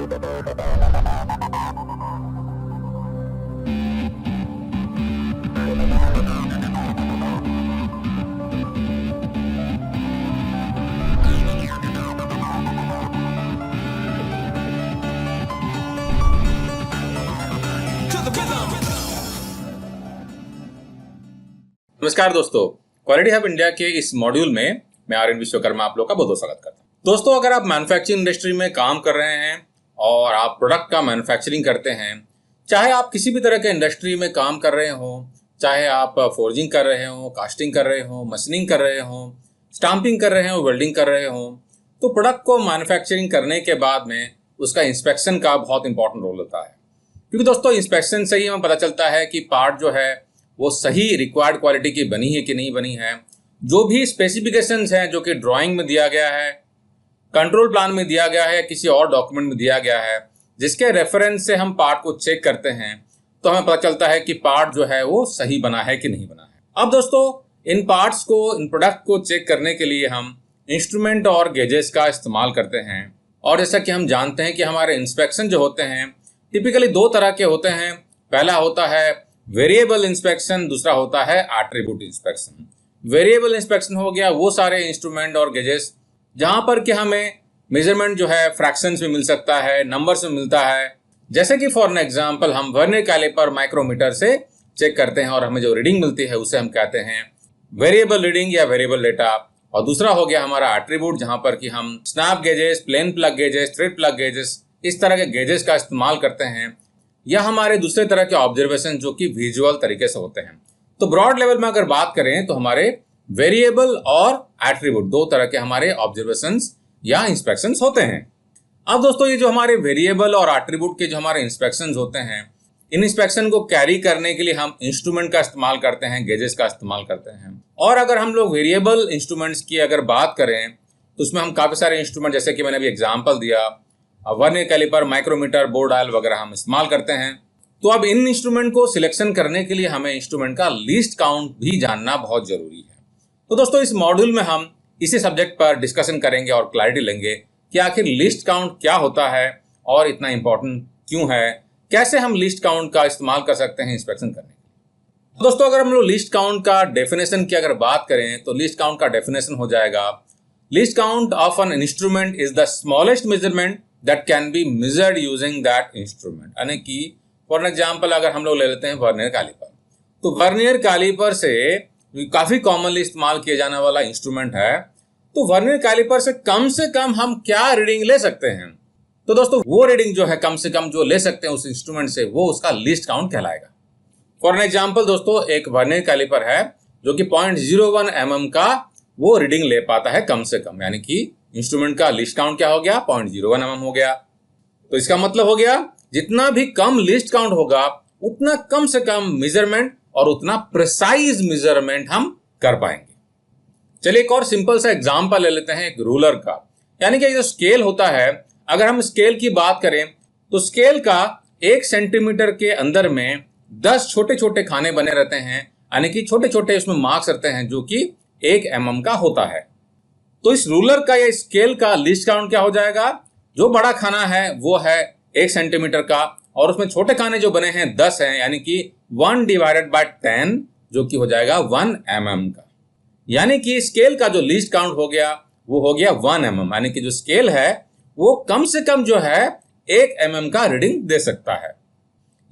नमस्कार दोस्तों, quality hub India के इस मॉड्यूल में मैं आर्यन विश्वकर्मा आप लोग का बहुत बहुत स्वागत करता हूं। दोस्तों, अगर आप मैन्युफैक्चरिंग इंडस्ट्री में काम कर रहे हैं और आप प्रोडक्ट का मैन्युफैक्चरिंग करते हैं, चाहे आप किसी भी तरह के इंडस्ट्री में काम कर रहे हो, चाहे आप फोर्जिंग कर रहे हो, कास्टिंग कर रहे हो, मशीनिंग कर रहे हो, स्टाम्पिंग कर रहे हो, वेल्डिंग कर रहे हो, तो प्रोडक्ट को मैन्युफैक्चरिंग करने के बाद में उसका इंस्पेक्शन का बहुत इंपॉर्टेंट रोल होता है। क्योंकि दोस्तों, इंस्पेक्शन से ही हमें पता चलता है कि पार्ट जो है वो सही रिक्वायर्ड क्वालिटी की बनी है कि नहीं बनी है। जो भी स्पेसिफिकेशंस हैं जो कि ड्राइंग में दिया गया है, कंट्रोल प्लान में दिया गया है, किसी और डॉक्यूमेंट में दिया गया है, जिसके रेफरेंस से हम पार्ट को चेक करते हैं, तो हमें पता चलता है कि पार्ट जो है वो सही बना है कि नहीं बना है। अब दोस्तों, इन पार्ट्स को, इन प्रोडक्ट को चेक करने के लिए हम इंस्ट्रूमेंट और गेजेस का इस्तेमाल करते हैं। और जैसा कि हम जानते हैं कि हमारे इंस्पेक्शन जो होते हैं टिपिकली दो तरह के होते हैं। पहला होता है वेरिएबल इंस्पेक्शन, दूसरा होता है एट्रीब्यूट इंस्पेक्शन। वेरिएबल इंस्पेक्शन हो गया वो सारे इंस्ट्रूमेंट और गेजेस जहां पर कि हमें मेजरमेंट जो है फ्रैक्शंस में मिल सकता है, नंबर्स में मिलता है। जैसे कि फॉर एन एग्जांपल हम वर्नियर कैलिपर माइक्रोमीटर से चेक करते हैं और हमें जो रीडिंग मिलती है उसे हम कहते हैं वेरिएबल रीडिंग या वेरिएबल डेटा। और दूसरा हो गया हमारा एट्रीब्यूट, जहां पर कि हम snap gauges, plain plug gauges, thread plug gauges, इस तरह के गेजेस का इस्तेमाल करते हैं, या हमारे दूसरे तरह के ऑब्जर्वेशन जो कि विजुअल तरीके से होते हैं। तो ब्रॉड लेवल में अगर बात करें तो हमारे वेरिएबल और एट्रीब्यूट दो तरह के हमारे ऑब्जर्वेशंस या इंस्पेक्शंस होते हैं। अब दोस्तों, ये जो हमारे वेरिएबल और एट्रीब्यूट के जो हमारे इंस्पेक्शंस होते हैं, इन इंस्पेक्शन को कैरी करने के लिए हम इंस्ट्रूमेंट का इस्तेमाल करते हैं, गेजेस का इस्तेमाल करते हैं। और अगर हम लोग वेरिएबल इंस्ट्रूमेंट्स की अगर बात करें तो उसमें हम काफी सारे इंस्ट्रूमेंट, जैसे कि मैंने अभी एग्जाम्पल दिया, vernier caliper, micrometer, bore dial वगैरह हम इस्तेमाल करते हैं। तो अब इन इंस्ट्रूमेंट को सिलेक्शन करने के लिए हमें इंस्ट्रूमेंट का लीस्ट काउंट भी जानना बहुत जरूरी है। तो दोस्तों, इस मॉड्यूल में हम इसी सब्जेक्ट पर डिस्कशन करेंगे और क्लैरिटी लेंगे कि आखिर लिस्ट काउंट क्या होता है और इतना इंपॉर्टेंट क्यों है, कैसे हम लिस्ट काउंट का इस्तेमाल कर सकते हैं इंस्पेक्शन करने के लिए। दोस्तों, अगर हम लोग लिस्ट काउंट का डेफिनेशन की अगर बात करें तो लिस्ट काउंट का डेफिनेशन हो जाएगा, list count of an instrument is the smallest measurement that can be measured using that instrument। यानी कि फॉर एग्जाम्पल अगर हम लोग ले लेते हैं वर्नियर कैलिपर, तो वर्नियर कैलिपर से काफी कॉमनली इस्तेमाल किया जाने वाला इंस्ट्रूमेंट है। तो वर्नियर कैलिपर से कम हम क्या रीडिंग ले सकते हैं? तो दोस्तों, वो रीडिंग जो है कम से कम जो ले सकते हैं उस इंस्ट्रूमेंट से, वो उसका लिस्ट काउंट कहलाएगा। फॉर एन एग्जाम्पल दोस्तों, एक वर्नियर कैलिपर है जो कि 0.01 mm का वो रीडिंग ले पाता है कम से कम, यानी कि इंस्ट्रूमेंट का लिस्ट काउंट क्या हो गया? 0.01 mm हो गया। तो इसका मतलब हो गया जितना भी कम लिस्ट काउंट होगा उतना कम से कम मेजरमेंट और उतना प्रिसाइज मेजरमेंट हम कर पाएंगे। चलिए एक और सिंपल सा एग्जांपल ले लेते हैं, एक रूलर का। यानी कि जो स्केल होता है, अगर हम स्केल की बात करें तो स्केल का 1 सेंटीमीटर के अंदर में 10 छोटे छोटे खाने बने रहते हैं, यानी कि छोटे छोटे उसमें मार्क्स रहते हैं जो कि 1 mm का होता है। तो इस रूलर का या स्केल का लिस्ट काउंट क्या हो जाएगा? जो बड़ा खाना है वो है 1 सेंटीमीटर का और उसमें छोटे खाने जो बने हैं 10 हैं, यानी कि 1/10 जो कि हो जाएगा 1 mm का। यानी कि स्केल का जो लिस्ट काउंट हो गया वो हो गया 1 mm, यानी कि जो स्केल है वो कम से कम जो है 1 mm का रीडिंग दे सकता है।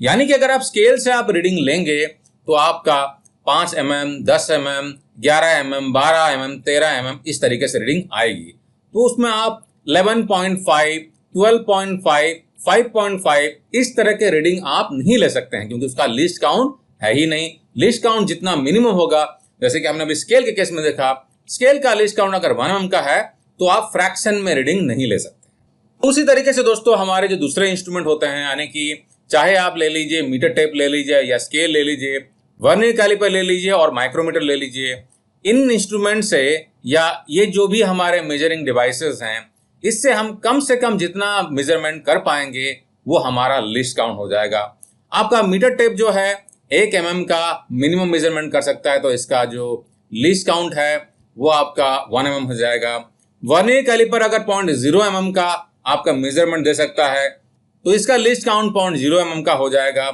यानी कि अगर आप स्केल से आप रीडिंग लेंगे तो आपका 5 mm, 10 mm, 11 mm, 12 mm, 13 mm इस तरीके से रीडिंग आएगी। तो उसमें आप 11.5, 12.5, 5.5 इस तरह के रीडिंग आप नहीं ले सकते हैं, क्योंकि उसका लिस्ट काउंट है ही नहीं। लिस्ट काउंट जितना मिनिमम होगा, जैसे कि हमने अभी स्केल के केस में देखा, स्केल का लिस्ट काउंट अगर 1 mm का है तो आप फ्रैक्शन में रीडिंग नहीं ले सकते। उसी तरीके से दोस्तों, हमारे जो दूसरे इंस्ट्रूमेंट होते हैं, यानी कि चाहे आप ले लीजिए मीटर टेप ले लीजिए या स्केल ले लीजिए, वर्नियर कैलिपर ले लीजिए और माइक्रोमीटर ले लीजिए, इन इंस्ट्रूमेंट से या ये जो भी हमारे मेजरिंग डिवाइसेस हैं, इससे हम कम से कम जितना मेजरमेंट कर पाएंगे वो हमारा लिस्ट काउंट हो जाएगा। आपका मीटर टेप जो है 1 mm का मिनिमम मेजरमेंट कर सकता है, तो इसका जो लिस्ट काउंट है वो आपका 1 mm हो जाएगा। वर्नियर कैलिपर अगर 0.0 mm का आपका मेजरमेंट दे सकता है, तो इसका लिस्ट काउंट 0.0 mm का हो जाएगा।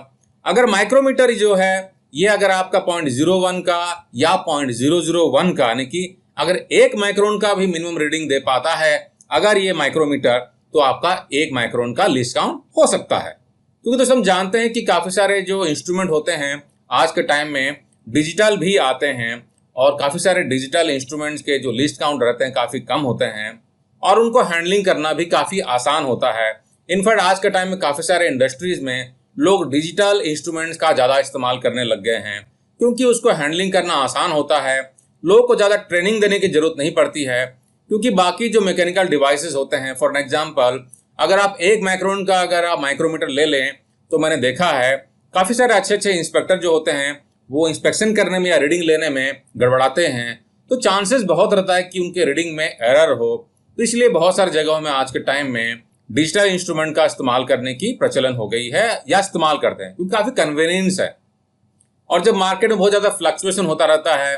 अगर माइक्रोमीटर जो है ये अगर आपका 0.01 का या 0.001 का, यानी कि अगर 1 माइक्रोन का भी मिनिमम रीडिंग दे पाता है अगर ये माइक्रोमीटर, तो आपका 1 माइक्रोन का लिस्ट काउंट हो सकता है। क्योंकि दोस्तों हम जानते हैं कि काफी सारे जो इंस्ट्रूमेंट होते हैं आज के टाइम में डिजिटल भी आते हैं और काफी सारे डिजिटल इंस्ट्रूमेंट्स के जो लिस्ट काउंट रहते हैं काफी कम होते हैं और उनको हैंडलिंग करना भी काफी आसान होता है। इनफैक्ट आज के टाइम में काफी सारे इंडस्ट्रीज में लोग डिजिटल इंस्ट्रूमेंट्स का ज्यादा इस्तेमाल करने लग गए हैं क्योंकि उसको हैंडलिंग करना आसान होता है। लोगों को ज्यादा ट्रेनिंग देने की जरूरत नहीं पड़ती है क्योंकि बाकी जो मैकेनिकल डिवाइसेस होते हैं, फॉर एग्जांपल अगर आप 1 माइक्रोन का अगर आप माइक्रोमीटर ले लें तो मैंने देखा है काफी सारे अच्छे इंस्पेक्टर जो होते हैं वो इंस्पेक्शन करने में या रीडिंग लेने में गड़बड़ाते हैं, तो चांसेस बहुत रहता है कि उनके रीडिंग में एरर हो। तो इसलिए बहुत सारी जगहों में आज के टाइम में डिजिटल इंस्ट्रूमेंट का इस्तेमाल करने की प्रचलन हो गई है या इस्तेमाल करते हैं क्योंकि काफी कन्वीनियंस है। और जब मार्केट में बहुत ज्यादा फ्लक्चुएशन होता रहता है,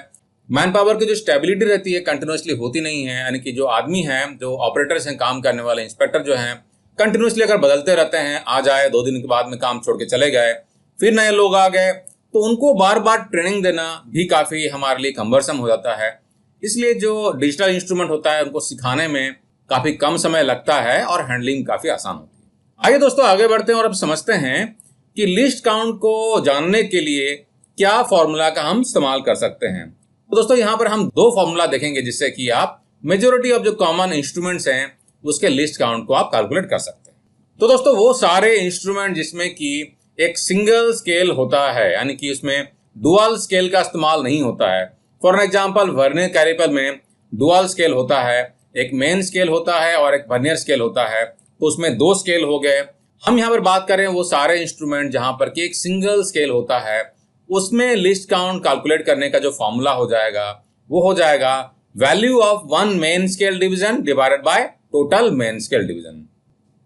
मैन पावर की जो स्टेबिलिटी रहती है कंटिन्यूसली होती नहीं है, यानी कि जो आदमी हैं, जो ऑपरेटर्स हैं, काम करने वाले इंस्पेक्टर जो हैं, कंटिन्यूसली अगर बदलते रहते हैं, आ जाए 2 दिन के बाद में काम छोड़ के चले गए, फिर नए लोग आ गए, तो उनको बार बार ट्रेनिंग देना भी काफी हमारे लिए कम्बरसम हो जाता है। इसलिए जो डिजिटल इंस्ट्रूमेंट होता है उनको सिखाने में काफी कम समय लगता है और हैंडलिंग काफी आसान होती है। आइए दोस्तों आगे बढ़ते हैं और अब समझते हैं कि लिस्ट काउंट को जानने के लिए क्या फॉर्मूला का हम इस्तेमाल कर सकते हैं। तो दोस्तों यहाँ पर हम 2 फॉर्मूला देखेंगे जिससे कि आप मेजोरिटी ऑफ जो कॉमन इंस्ट्रूमेंट्स हैं उसके लिस्ट काउंट को आप कैलकुलेट कर सकते हैं। तो दोस्तों वो सारे इंस्ट्रूमेंट जिसमें कि एक सिंगल स्केल होता है, यानी कि उसमें डुअल स्केल का इस्तेमाल नहीं होता है। फॉर एग्जांपल वर्नियर कैलिपर में डुअल स्केल होता है, एक मेन स्केल होता है और एक वर्नियर स्केल होता है, तो उसमें 2 स्केल हो गए। हम यहाँ पर बात करें वो सारे इंस्ट्रूमेंट जहां पर कि एक सिंगल स्केल होता है, उसमें लिस्ट काउंट कैलकुलेट करने का जो फॉर्मूला हो जाएगा वो हो जाएगा value of 1 main scale division divided by total main scale division.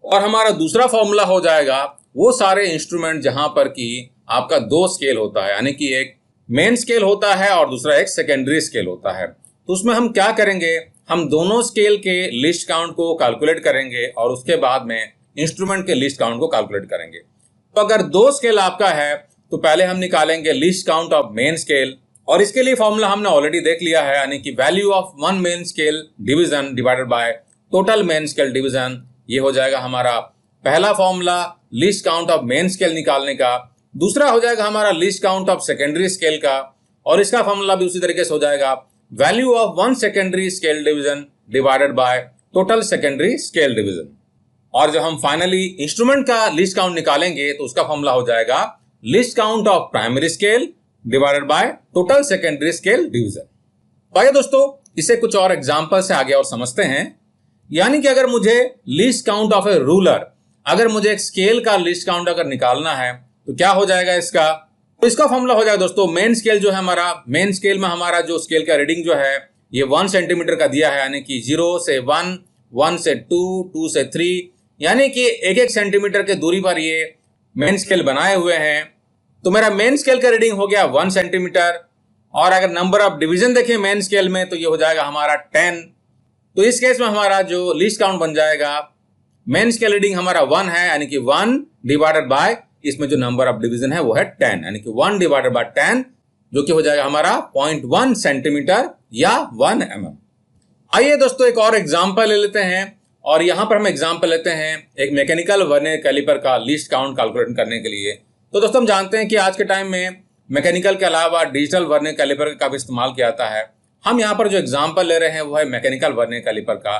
और हमारा दूसरा फॉर्मूला हो जाएगा वो सारे इंस्ट्रूमेंट जहां पर कि आपका 2 स्केल होता है, यानी कि एक मेन स्केल होता है और दूसरा एक सेकेंडरी स्केल होता है। तो उसमें हम क्या करेंगे, हम दोनों स्केल के लिस्ट काउंट को कैलकुलेट करेंगे और उसके बाद में इंस्ट्रूमेंट के लिस्ट काउंट को कैलकुलेट करेंगे। तो अगर 2 स्केल आपका है तो पहले हम निकालेंगे list count of main scale, और इसके लिए फॉर्मूला हमने ऑलरेडी देख लिया है, यानी कि value of 1 main scale division divided by total main scale division. ये हो जाएगा हमारा पहला formula list count of main scale निकालने का। दूसरा हो जाएगा हमारा least count of secondary scale का, और इसका फॉर्मूला भी उसी तरीके से हो जाएगा value of 1 secondary scale division divided by total secondary scale division. और जब हम फाइनली इंस्ट्रूमेंट का लिस्ट काउंट निकालेंगे तो उसका फॉर्मूला हो जाएगा list count of primary scale divided by total secondary scale division. आइए दोस्तों इसे कुछ और एग्जांपल से आगे और समझते हैं। यानी कि अगर मुझे list count of A ruler, अगर मुझे एक स्केल का लिस्ट काउंट अगर निकालना है तो क्या हो जाएगा इसका, तो इसका फॉर्मूला हो जाएगा दोस्तों मेन स्केल जो है हमारा, मेन स्केल में हमारा जो स्केल का रीडिंग जो है ये 1 सेंटीमीटर का दिया है, यानी कि 0 से 1, 1 से 2, 2 से 3, यानी कि 1-1 सेंटीमीटर के दूरी पर ये मेन स्केल बनाए हुए हैं। तो मेरा मेन स्केल का रीडिंग हो गया 1 सेंटीमीटर, और अगर नंबर ऑफ डिवीजन देखें मेन स्केल में तो ये हो जाएगा हमारा 10। तो इस केस में हमारा जो लिस्ट काउंट बन जाएगा, मेन स्केल रीडिंग हमारा 1 है, यानी कि 1 डिवाइडेड बाय इसमें जो नंबर ऑफ डिवीजन है वो है 10, यानी कि 1 डिवाइडेड बाय 10, जो कि हो जाएगा हमारा 0.1 सेंटीमीटर या 1 mm। आइए दोस्तों एक और एग्जांपल ले लेते हैं, और यहां पर हम एग्जांपल लेते हैं एक मैकेनिकल वर्नियर कैलिपर का लिस्ट काउंट कैलकुलेट करने के लिए। तो दोस्तों हम जानते हैं कि आज के टाइम में मैकेनिकल के अलावा डिजिटल वर्नियर कैलिपर का भी इस्तेमाल किया जाता है। हम यहाँ पर जो एग्जांपल ले रहे हैं वो है मैकेनिकल वर्नियर कैलिपर का।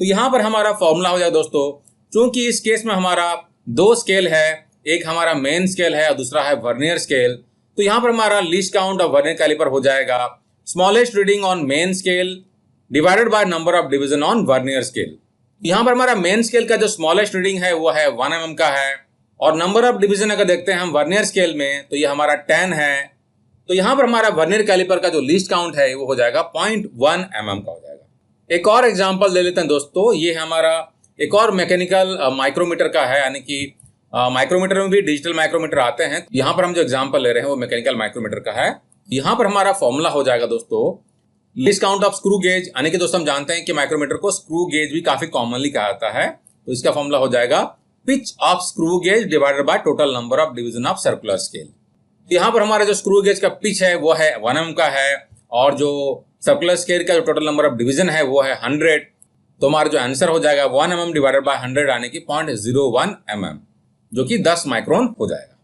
तो यहाँ पर हमारा फॉर्मूला हो जाए दोस्तों, चूंकि इस केस में हमारा 2 स्केल है, एक हमारा मेन स्केल है और दूसरा है वर्नियर स्केल, तो यहाँ पर हमारा least count of vernier caliper हो जाएगा smallest reading on main scale divided by number of division on vernier scale. यहाँ पर हमारा मेन स्केल का जो स्मॉलेस्ट रीडिंग है वो है 1 mm का है, और नंबर ऑफ डिवीजन अगर देखते हैं हम वर्नियर स्केल में तो ये हमारा 10 है। तो यहाँ पर हमारा वर्नियर कैलिपर का जो लिस्ट काउंट है वो हो जाएगा 0.1 mm का हो जाएगा। एक और एग्जांपल ले लेते हैं दोस्तों, ये हमारा एक और मैकेनिकल माइक्रोमीटर का है, यानी कि माइक्रोमीटर में भी डिजिटल माइक्रोमीटर आते हैं। यहाँ पर हम जो एग्जांपल ले रहे हैं वो मैकेनिकल माइक्रोमीटर का है। यहाँ पर हमारा फॉर्मूला हो जाएगा दोस्तों list count of screw gauge, यानी कि दोस्तों हम जानते हैं कि माइक्रोमीटर को स्क्रू गेज भी काफी कॉमनली कहा जाता है। तो इसका फॉर्मूला हो जाएगा pitch of screw gauge divided by total number of division of circular scale. यहाँ पर हमारा जो स्क्रू गेज का पिच है वो है 1 mm का है और जो सर्कुलर स्केल का जो टोटल नंबर ऑफ डिवीजन है वो है 100। तो हमारा जो आंसर हो जाएगा 1 mm डिवाइडेड बाय 100 यानी कि 0.01 mm, जो कि 10 माइक्रोन हो जाएगा।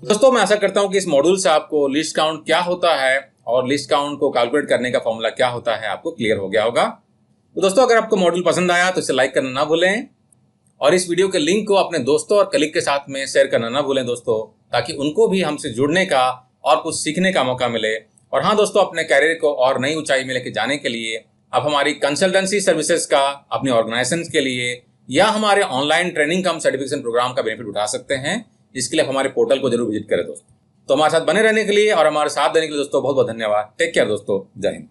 दोस्तों मैं आशा करता हूँ कि इस मॉड्यूल से आपको लीस्ट काउंट क्या होता है और लीस्ट काउंट को कैलकुलेट करने का फॉर्मूला क्या होता है आपको क्लियर हो गया होगा। तो दोस्तों अगर आपको मॉड्यूल पसंद आया तो इसे लाइक करना ना भूलें और इस वीडियो के लिंक को अपने दोस्तों और कलीग के साथ में शेयर करना ना भूलें दोस्तों, ताकि उनको भी हमसे जुड़ने का और कुछ सीखने का मौका मिले। और हाँ दोस्तों, अपने कैरियर को और नई ऊंचाई में लेके जाने के लिए आप हमारी कंसल्टेंसी सर्विसेज का अपने ऑर्गेनाइजेशन के लिए या हमारे ऑनलाइन ट्रेनिंग कम सर्टिफिकेशन प्रोग्राम का बेनिफिट उठा सकते हैं। इसके लिए आप हमारे पोर्टल को जरूर विजिट करें दोस्तों। तो हमारे साथ बने रहने के लिए और हमारे साथ देने के लिए दोस्तों बहुत बहुत धन्यवाद। टेक केयर दोस्तों, जय हिंद।